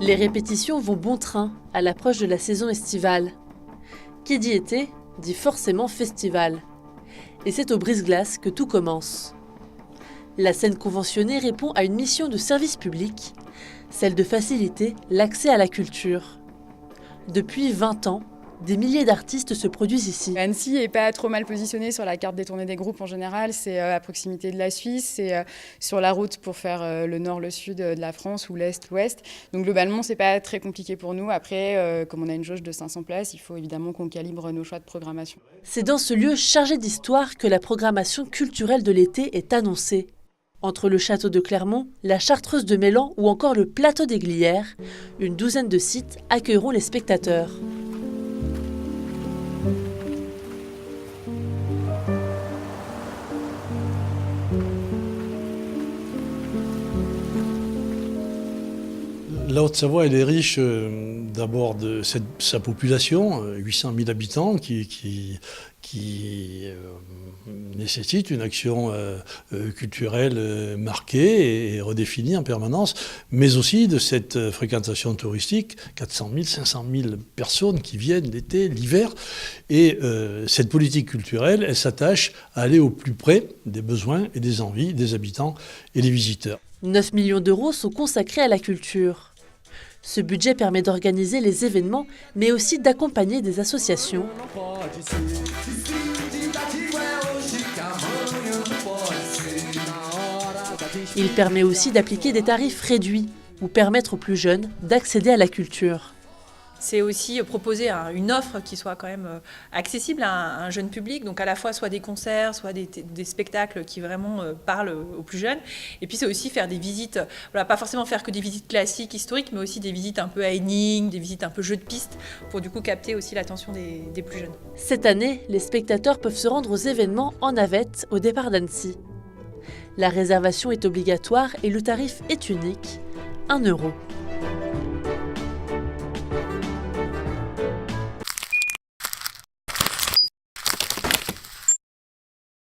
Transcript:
Les répétitions vont bon train à l'approche de la saison estivale. Qui dit été, dit forcément festival. Et c'est au brise-glace que tout commence. La scène conventionnée répond à une mission de service public, celle de faciliter l'accès à la culture. Depuis 20 ans, des milliers d'artistes se produisent ici. Annecy n'est pas trop mal positionné sur la carte des tournées des groupes en général. C'est à proximité de la Suisse, c'est sur la route pour faire le nord, le sud de la France ou l'est, l'ouest. Donc globalement, c'est pas très compliqué pour nous. Après, comme on a une jauge de 500 places, il faut évidemment qu'on calibre nos choix de programmation. C'est dans ce lieu chargé d'histoire que la programmation culturelle de l'été est annoncée. Entre le château de Clermont, la Chartreuse de Mélan ou encore le plateau des Glières, une douzaine de sites accueilleront les spectateurs. La Haute-Savoie, elle est riche d'abord de sa population, 800 000 habitants, qui nécessite une action culturelle marquée et redéfinie en permanence, mais aussi de cette fréquentation touristique, 400 000, 500 000 personnes qui viennent l'été, l'hiver. Et cette politique culturelle, elle s'attache à aller au plus près des besoins et des envies des habitants et des visiteurs. 9 millions d'euros sont consacrés à la culture. Ce budget permet d'organiser les événements, mais aussi d'accompagner des associations. Il permet aussi d'appliquer des tarifs réduits ou permettre aux plus jeunes d'accéder à la culture. C'est aussi proposer une offre qui soit quand même accessible à un jeune public, donc à la fois soit des concerts, soit des spectacles qui vraiment parlent aux plus jeunes. Et puis c'est aussi faire des visites, voilà, pas forcément faire que des visites classiques, historiques, mais aussi des visites un peu à énigmes, des visites un peu jeux de piste, pour du coup capter aussi l'attention des plus jeunes. Cette année, les spectateurs peuvent se rendre aux événements en navette au départ d'Annecy. La réservation est obligatoire et le tarif est unique, 1 €.